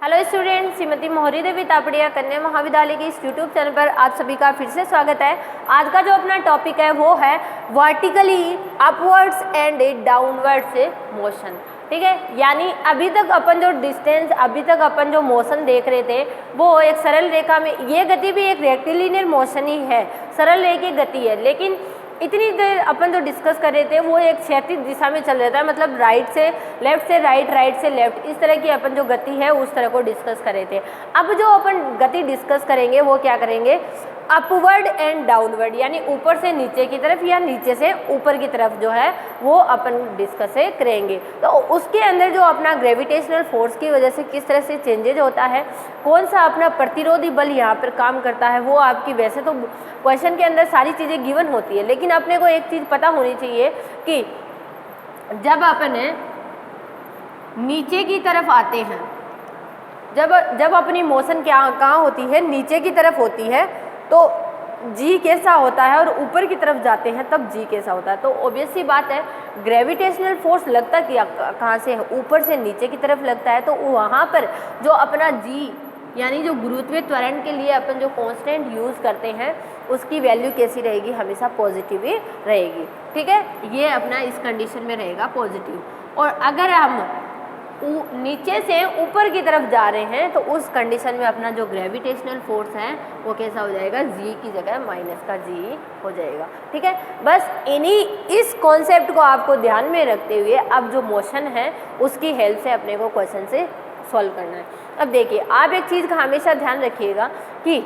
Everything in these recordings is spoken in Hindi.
हेलो स्टूडेंट, श्रीमती मोहरी देवी तापड़िया कन्या महाविद्यालय के इस यूट्यूब चैनल पर आप सभी का फिर से स्वागत है। आज का जो अपना टॉपिक है वो है vertically upwards and downwards motion. ठीक है, यानी अभी तक अपन जो डिस्टेंस, अभी तक अपन जो मोशन देख रहे थे वो एक सरल रेखा में, ये गति भी एक रेक्टिलिनियर मोशन ही है, सरल रेखीय गति है। लेकिन इतनी देर अपन जो डिस्कस कर रहे थे वो एक क्षैतिज दिशा में चल रहा था, मतलब राइट से लेफ्ट से राइट, राइट से लेफ्ट, इस तरह की अपन जो गति है उस तरह को डिस्कस कर रहे थे। अब जो अपन गति डिस्कस करेंगे वो क्या करेंगे, अपवर्ड एंड डाउनवर्ड, यानी ऊपर से नीचे की तरफ या नीचे से ऊपर की तरफ जो है वो अपन डिस्कस करेंगे। तो उसके अंदर जो अपना ग्रेविटेशनल फोर्स की वजह से किस तरह से चेंजेज होता है, कौन सा अपना प्रतिरोधी बल यहाँ पर काम करता है, वो आपकी, वैसे तो क्वेश्चन के अंदर सारी चीज़ें गिवन होती है, लेकिन अपने को एक चीज़ पता होनी चाहिए कि जब अपन नीचे की तरफ आते हैं, जब अपनी मोशन कहाँ होती है, नीचे की तरफ होती है, तो जी कैसा होता है, और ऊपर की तरफ जाते हैं तब जी कैसा होता है। तो ऑब्वियस सी बात है, ग्रेविटेशनल फोर्स लगता कि कहाँ से है, ऊपर से नीचे की तरफ लगता है। तो वहाँ पर जो अपना जी, यानी जो गुरुत्वीय त्वरण के लिए अपन जो कांस्टेंट यूज़ करते हैं उसकी वैल्यू कैसी रहेगी, हमेशा पॉजिटिव ही रहेगी। ठीक है, ये अपना इस कंडीशन में रहेगा पॉजिटिव। और अगर हम नीचे से ऊपर की तरफ जा रहे हैं तो उस कंडीशन में अपना जो ग्रेविटेशनल फोर्स है वो कैसा हो जाएगा, जी की जगह माइनस का जी हो जाएगा। ठीक है, बस इस कॉन्सेप्ट को आपको ध्यान में रखते हुए अब जो मोशन है उसकी हेल्प से अपने को क्वेश्चन से सॉल्व करना है। अब देखिए, आप एक चीज़ का हमेशा ध्यान रखिएगा कि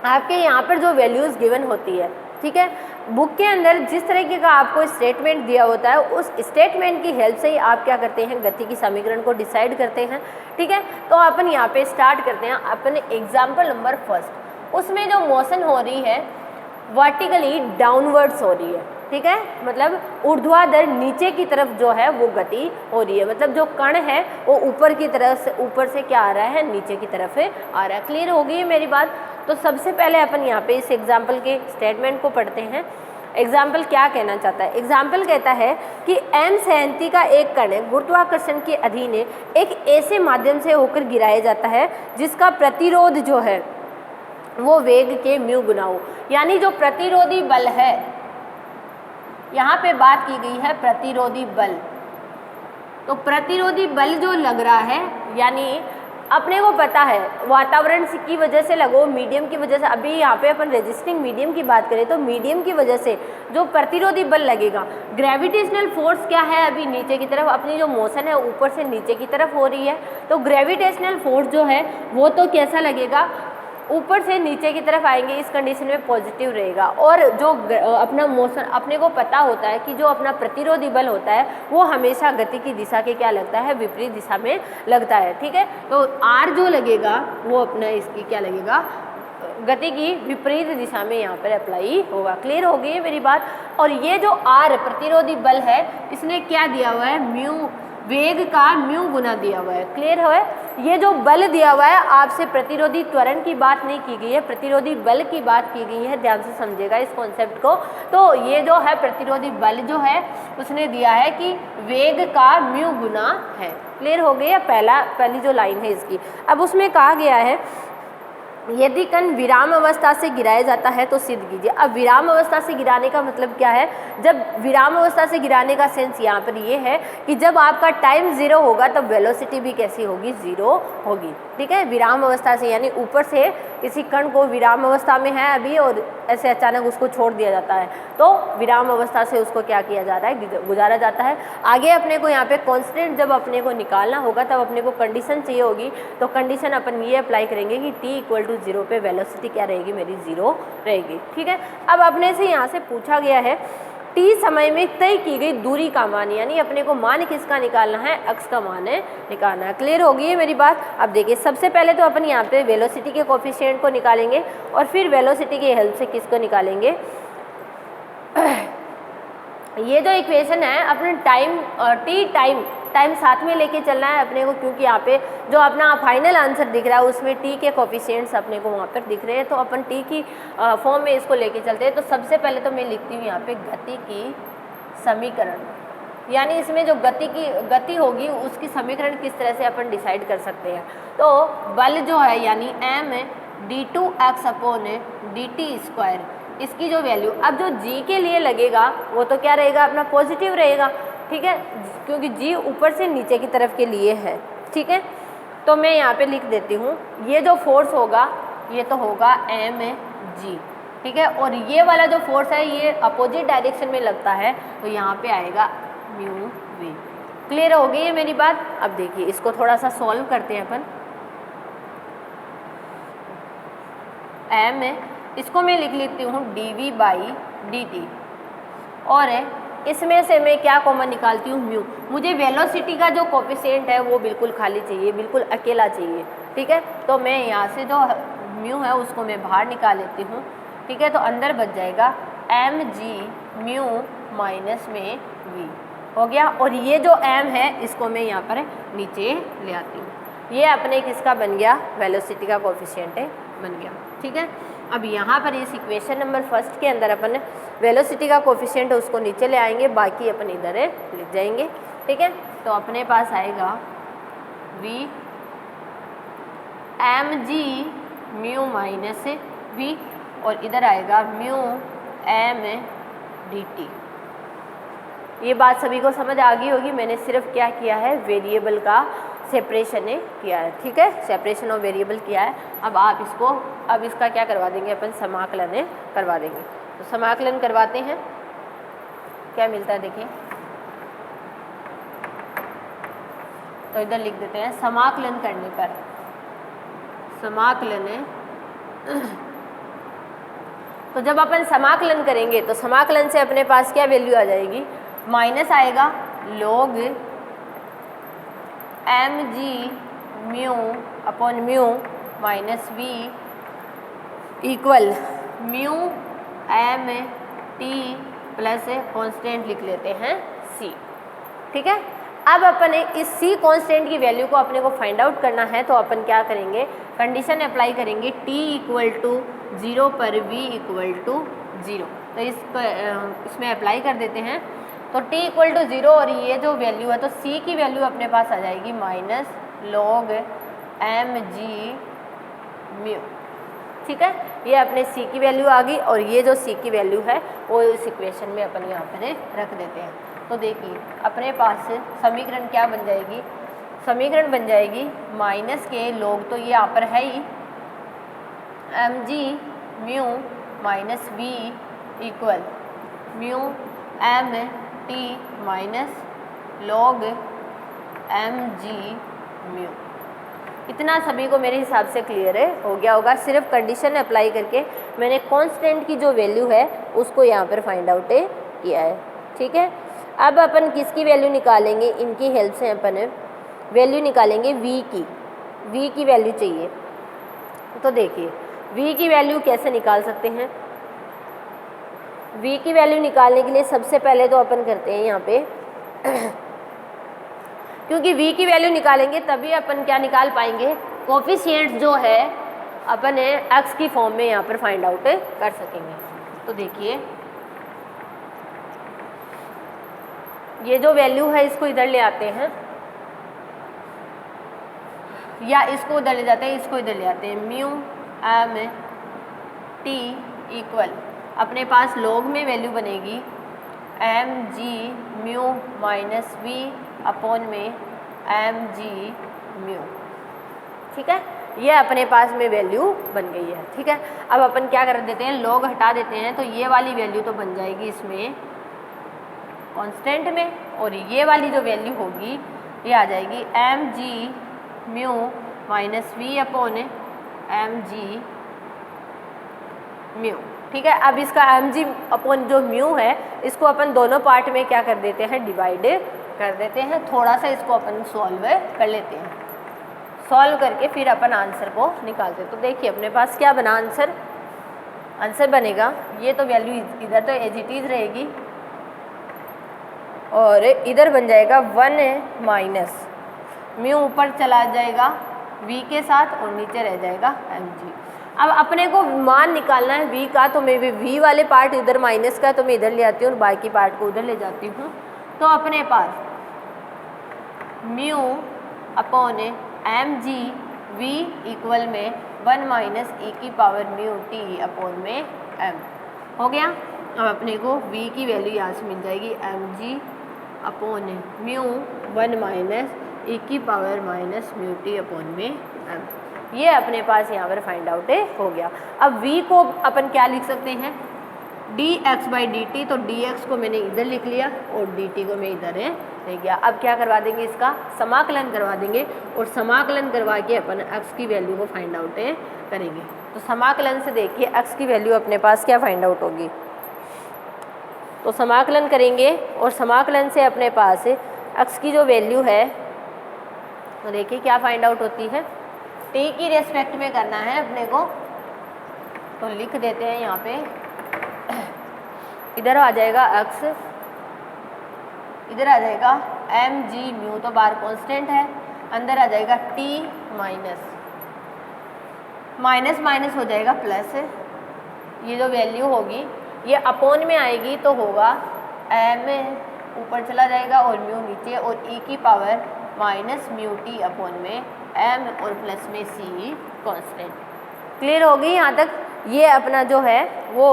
आपके यहाँ पर जो वैल्यूज़ गिवन होती है, ठीक है, बुक के अंदर जिस तरीके का आपको स्टेटमेंट दिया होता है उस स्टेटमेंट की हेल्प से ही आप क्या करते हैं, गति की समीकरण को डिसाइड करते हैं। ठीक है, तो अपन यहाँ पे स्टार्ट करते हैं अपन एग्जाम्पल नंबर फर्स्ट। उसमें जो मोशन हो रही है वर्टिकली डाउनवर्ड्स हो रही है। ठीक है, मतलब ऊर्ध्वाधर नीचे की तरफ जो है वो गति हो रही है, मतलब जो कण है वो ऊपर की तरफ से, ऊपर से क्या आ रहा है, नीचे की तरफ आ रहा है। क्लियर हो गई है मेरी बात? तो सबसे पहले अपन यहाँ पे इस एग्जाम्पल के स्टेटमेंट को पढ़ते हैं। एग्जाम्पल क्या कहना चाहता है? एग्जाम्पल कहता है कि m सेंटी का एक कण गुरुत्वाकर्षण के अधीन एक ऐसे माध्यम से होकर गिराया जाता है जिसका प्रतिरोध जो है वो वेग के म्यू गुना हो। यानी जो प्रतिरोधी बल है, यहाँ पे बात की गई है प्रतिरोधी बल, तो प्रतिरोधी बल जो लग रहा है, यानी अपने को पता है वातावरण की वजह से लगो, मीडियम की वजह से, अभी यहाँ पे अपन रेजिस्टिंग मीडियम की बात करें तो मीडियम की वजह से जो प्रतिरोधी बल लगेगा, ग्रेविटेशनल फोर्स क्या है, अभी नीचे की तरफ अपनी जो मोशन है ऊपर से नीचे की तरफ हो रही है, तो ग्रेविटेशनल फोर्स जो है वो तो कैसा लगेगा, ऊपर से नीचे की तरफ आएंगे, इस कंडीशन में पॉजिटिव रहेगा। और जो अपना मोशन, अपने को पता होता है कि जो अपना प्रतिरोधी बल होता है वो हमेशा गति की दिशा के क्या लगता है, विपरीत दिशा में लगता है। ठीक है, तो आर जो लगेगा वो अपना इसकी क्या लगेगा, गति की विपरीत दिशा में यहाँ पर अप्लाई होगा। क्लियर हो गई है मेरी बात? और ये जो आर प्रतिरोधी बल है इसने क्या दिया हुआ है, म्यू, वेग का म्यू गुना दिया हुआ है। क्लियर है? ये जो बल दिया हुआ है, आपसे प्रतिरोधी त्वरण की बात नहीं की गई है, प्रतिरोधी बल की बात की गई है। ध्यान से समझेगा इस कॉन्सेप्ट को। तो ये जो है प्रतिरोधी बल जो है उसने दिया है कि वेग का म्यू गुना है। क्लियर हो गई है? पहली जो लाइन है इसकी। अब उसमें कहा गया है यदि कण विराम अवस्था से गिराया जाता है तो सिद्ध कीजिए। अब विराम अवस्था से गिराने का मतलब क्या है? जब विराम अवस्था से गिराने का सेंस यहाँ पर ये है कि जब आपका टाइम 0 होगा तब वेलोसिटी भी कैसी होगी, 0 होगी। ठीक है, विराम अवस्था से, यानी ऊपर से किसी कण को विराम अवस्था में है अभी और ऐसे अचानक उसको छोड़ दिया जाता है तो विराम अवस्था से उसको क्या किया जा रहा है, गुजारा जाता है। आगे अपने को यहाँ पे कांस्टेंट जब अपने को निकालना होगा तब अपने को कंडीशन चाहिए होगी, तो कंडीशन अपन ये अप्लाई करेंगे कि t=0 पे वेलोसिटी क्या रहेगी, मेरी 0 रहेगी। ठीक है, अब अपने से यहाँ से पूछा गया है t समय में तय की गई दूरी का मान, यानी अपने को मान किसका निकालना है, अक्ष का मान निकालना है। क्लियर हो गई है मेरी बात? अब देखिए, सबसे पहले तो अपन यहाँ पे वेलोसिटी के कोफिशिएंट को निकालेंगे और फिर वेलोसिटी की हेल्प से किसको निकालेंगे, ये जो इक्वेशन है अपने टाइम साथ में लेके चलना है अपने को, क्योंकि यहाँ पे जो अपना फाइनल आंसर दिख रहा है उसमें टी के कोफिशिएंट्स अपने को वहाँ पर दिख रहे हैं, तो अपन टी की फॉर्म में इसको लेके चलते हैं। तो सबसे पहले तो मैं लिखती हूँ यहाँ पे गति की समीकरण, यानी इसमें जो गति होगी उसकी समीकरण किस तरह से अपन डिसाइड कर सकते हैं। तो बल जो है यानी m d2x upon dt square, इसकी जो वैल्यू अब जो g के लिए लगेगा वो तो क्या रहेगा, अपना पॉजिटिव रहेगा, ठीक है, क्योंकि g ऊपर से नीचे की तरफ के लिए है, ठीक है। तो मैं यहाँ पे लिख देती हूँ, ये जो फोर्स होगा ये तो होगा mg, ठीक है, और ये वाला जो फोर्स है ये अपोजिट डायरेक्शन में लगता है तो यहाँ पे आएगा म्यू v। क्लियर हो गई है मेरी बात। अब देखिए इसको थोड़ा सा सॉल्व करते हैं अपन। m है, इसको मैं लिख लेती हूँ dv बाई dt, और इसमें से मैं क्या कॉमन निकालती हूँ, म्यू। मुझे वेलोसिटी का जो कोफिशिएंट है वो बिल्कुल खाली चाहिए, बिल्कुल अकेला चाहिए, ठीक है। तो मैं यहाँ से जो म्यू है उसको मैं बाहर निकाल लेती हूँ, ठीक है। तो अंदर बच जाएगा mg म्यू माइनस में v हो गया, और ये जो m है इसको मैं यहाँ पर नीचे ले आती हूँ। ये अपने किसका बन गया, वेलोसिटी का कोफिशिएंट बन गया, ठीक है। अब यहाँ पर इस इक्वेशन नंबर फर्स्ट के अंदर अपन वेलोसिटी का कोफिशिएंट उसको नीचे ले आएंगे, बाकी अपन इधर लिख जाएंगे, ठीक है। तो अपने पास आएगा v mg mu minus v, और इधर आएगा म्यू m dt। ये बात सभी को समझ आ गई होगी। मैंने सिर्फ क्या किया है, वेरिएबल का सेपरेशन किया है, ठीक है, सेपरेशन ऑफ वेरिएबल किया है। अब आप इसको, अब इसका क्या करवा देंगे अपन, समाकलन करवा देंगे। तो समाकलन करवाते हैं, क्या मिलता है देखिए। तो इधर लिख देते हैं समाकलन करने पर, समाकलन तो जब अपन समाकलन करेंगे तो समाकलन से अपने पास क्या वैल्यू आ जाएगी, माइनस आएगा log mg mu upon mu minus v equal mu m t plus constant लिख लेते हैं c, ठीक है। अब अपन इस c कांस्टेंट की वैल्यू को अपने को फाइंड आउट करना है, तो अपन क्या करेंगे, कंडीशन अप्लाई करेंगे t इक्वल टू 0 पर v इक्वल टू 0। तो इसमें अप्लाई कर देते हैं। तो t इक्वल टू 0 और ये जो वैल्यू है तो c की वैल्यू अपने पास आ जाएगी माइनस log mg म्यू, ठीक है। ये अपने c की वैल्यू आ गई, और ये जो c की वैल्यू है वो इस इक्वेशन में अपन यहाँ पर रख देते हैं। तो देखिए अपने पास समीकरण क्या बन जाएगी, समीकरण बन जाएगी माइनस के log, तो ये यहाँ पर है ही mg mu minus v equal mu m t minus log mg mu. इतना सभी को मेरे हिसाब से क्लियर हो गया होगा। सिर्फ कंडीशन अप्लाई करके मैंने कांस्टेंट की जो वैल्यू है उसको यहाँ पर फाइंड आउट किया है, ठीक है। अब अपन किसकी वैल्यू निकालेंगे, इनकी हेल्प से अपन वैल्यू निकालेंगे v की वैल्यू चाहिए। तो देखिए v की वैल्यू कैसे निकाल सकते हैं। v की वैल्यू निकालने के लिए सबसे पहले तो अपन करते हैं यहाँ पे क्योंकि v की वैल्यू निकालेंगे तभी अपन क्या निकाल पाएंगे, कोफिशिएंट जो है अपन x की फॉर्म में यहाँ पर फाइंड आउट कर सकेंगे। तो देखिए ये जो वैल्यू है इसको इधर ले आते हैं, या इसको उधर ले जाते हैं, इसको इधर ले आते हैं। म्यू m t इक्वल अपने पास log में वैल्यू बनेगी mg mu minus v upon में mg म्यू, ठीक है। ये अपने पास में वैल्यू बन गई है, ठीक है। अब अपन क्या कर देते हैं, log हटा देते हैं, तो ये वाली वैल्यू तो बन जाएगी इसमें कांस्टेंट में, और ये वाली जो वैल्यू होगी ये आ जाएगी mg mu minus v upon mg mu, ठीक है। अब इसका mg अपॉन जो म्यू है इसको अपन दोनों पार्ट में क्या कर देते हैं, डिवाइड कर देते हैं। थोड़ा सा इसको अपन सॉल्व कर लेते हैं, सॉल्व करके फिर अपन आंसर को निकालते हैं। तो देखिए अपने पास क्या बना आंसर, आंसर बनेगा ये तो वैल्यू इधर तो एज इट इज रहेगी, और इधर बन जाएगा 1 माइनस म्यू ऊपर चला जाएगा v के साथ और नीचे रह जाएगा mg। अब अपने को मान निकालना है v का, तो मैं v वाले पार्ट इधर माइनस का तो मैं इधर ले आती हूँ और बाकी पार्ट को उधर ले जाती हूँ। तो अपने पास mu upon M G V equal में 1 माइनस ई की पावर म्यू टी अपॉन में एम हो गया। अब अपने को v की वैल्यू यहाँ से मिल जाएगी M G upon mu 1 minus E की power minus mu T upon में एम। ये अपने पास यहाँ पर फाइंड आउट हो गया। अब v को अपन क्या लिख सकते हैं, dx बाई डी टी, तो dx को मैंने इधर लिख लिया और dt को मैं इधर ले गया। अब क्या करवा देंगे, इसका समाकलन करवा देंगे और समाकलन करवा के अपन x की वैल्यू को फाइंड आउट करेंगे। तो समाकलन से देखिए x की वैल्यू अपने पास क्या फाइंड आउट होगी, तो समाकलन करेंगे और समाकलन से अपने पास x की जो वैल्यू है तो देखिए क्या फाइंड आउट होती है, t की रेस्पेक्ट में करना है अपने को, तो लिख देते हैं यहाँ पे, इधर आ जाएगा x, इधर आ जाएगा एम जी म्यू, तो बार कांस्टेंट है, अंदर आ जाएगा t माइनस माइनस माइनस हो जाएगा प्लस, ये जो वैल्यू होगी ये अपॉन में आएगी तो होगा एम ऊपर चला जाएगा और म्यू नीचे और e की power minus mu T upon में एम और प्लस में सी कांस्टेंट। क्लियर हो गई यहाँ तक। ये अपना जो है वो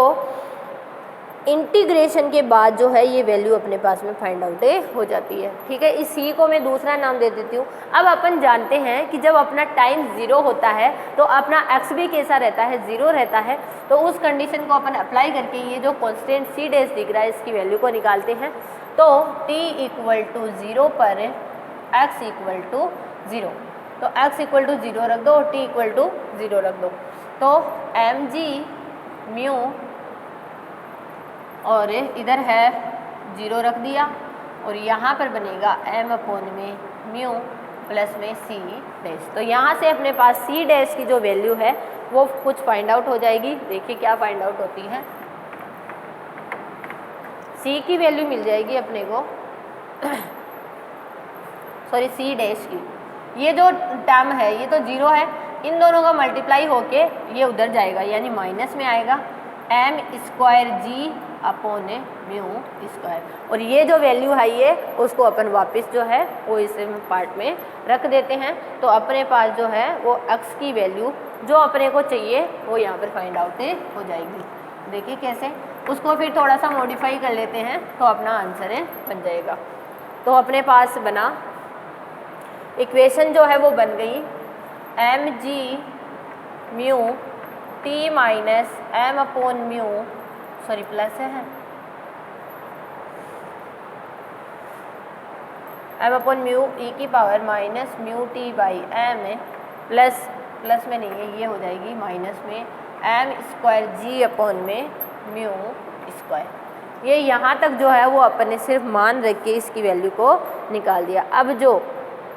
इंटीग्रेशन के बाद जो है ये वैल्यू अपने पास में फाइंड आउट हो जाती है। ठीक है, इस सी को मैं दूसरा नाम दे देती हूँ। अब अपन जानते हैं कि जब अपना टाइम ज़ीरो होता है तो अपना एक्स भी कैसा रहता है, ज़ीरो रहता है। तो उस कंडीशन को अपन अप्लाई करके ये जो कॉन्स्टेंट सी डैश दिख रहा है इसकी वैल्यू को निकालते हैं। तो t इक्वल टू 0 पर x इक्वल टू 0, तो x इक्वल टू 0 रख दो और t इक्वल टू 0 रख दो, तो एम जी म्यू और इधर है 0 रख दिया और यहाँ पर बनेगा m अपॉन में म्यू प्लस में सी डैश। तो यहाँ से अपने पास सी डैश की जो वैल्यू है वो कुछ फाइंड आउट हो जाएगी। देखिए क्या फाइंड आउट होती है, सी की वैल्यू मिल जाएगी अपने को सॉरी सी डैश की, ये जो टर्म है ये तो 0 है, इन दोनों का मल्टीप्लाई होके ये उधर जाएगा यानी माइनस में आएगा M square G upon mu square, और ये जो वैल्यू है ये उसको अपन वापस जो है वो इस पार्ट में रख देते हैं। तो अपने पास जो है वो x की वैल्यू जो अपने को चाहिए वो यहाँ पर फाइंड आउट हो जाएगी। देखिए कैसे, उसको फिर थोड़ा सा मॉडिफाई कर लेते हैं तो अपना आंसर बन जाएगा। तो अपने पास बना, इक्वेशन जो है वो बन गई M G mu T minus M upon mu, sorry plus है एम अपॉन म्यू ई की power minus mu T by M plus plus में नहीं है ये हो जाएगी माइनस में एम स्क्वायर जी अपॉन में म्यू स्क्वायर। ये यहाँ तक जो है वो अपन ने सिर्फ मान रख के इसकी वैल्यू को निकाल दिया। अब जो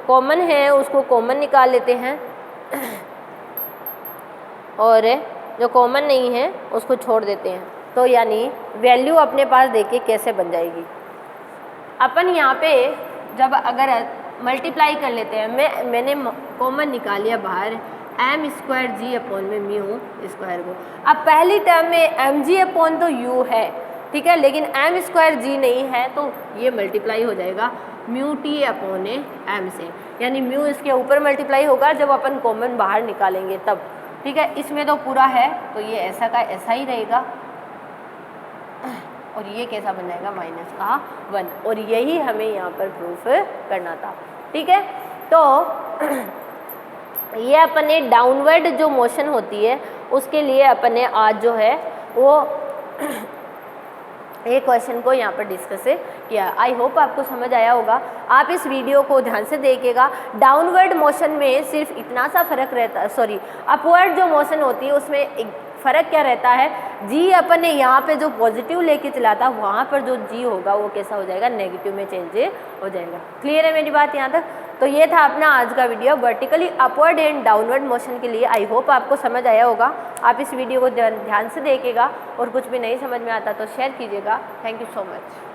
कॉमन है उसको कॉमन निकाल लेते हैं और जो कॉमन नहीं है उसको छोड़ देते हैं। तो यानी वैल्यू अपने पास देखिए कैसे बन जाएगी। अपन यहाँ पे जब अगर मल्टीप्लाई कर लेते हैं, मैंने कॉमन निकाल लिया बाहर एम स्क्वायर जी अपॉन में म्यू स्क्वायर को। अब पहली टर्म में एम जी अपॉन तो यू है, ठीक है, लेकिन एम स्क्वायर जी नहीं है तो ये मल्टीप्लाई हो जाएगा म्यू टी अपॉन एम से, यानी म्यू इसके ऊपर मल्टीप्लाई होगा जब अपन कॉमन बाहर निकालेंगे तब। ठीक है, इसमें तो पूरा है तो ये ऐसा का ऐसा ही रहेगा और ये कैसा बन जाएगा माइनस का 1, और यही हमें यहाँ पर प्रूफ करना था। ठीक है, तो ये अपने डाउनवर्ड जो मोशन होती है उसके लिए अपने आज जो है वो एक क्वेश्चन को यहाँ पर डिस्कस किया। आई होप आपको समझ आया होगा। आप इस वीडियो को ध्यान से देखिएगा। डाउनवर्ड मोशन में सिर्फ इतना सा फर्क रहता है, सॉरी अपवर्ड जो मोशन होती है उसमें एक फ़र्क क्या रहता है, जी अपन ने यहाँ पे जो पॉजिटिव लेके चला था वहाँ पर जो जी होगा वो कैसा हो जाएगा, नेगेटिव में चेंज हो जाएगा। क्लियर है मेरी बात यहाँ तक? तो ये था अपना आज का video vertically upward and downward motion के लिए। आई होप आपको समझ आया होगा। आप इस वीडियो को ध्यान से देखिएगा और कुछ भी नहीं समझ में आता तो शेयर कीजिएगा। Thank you so much.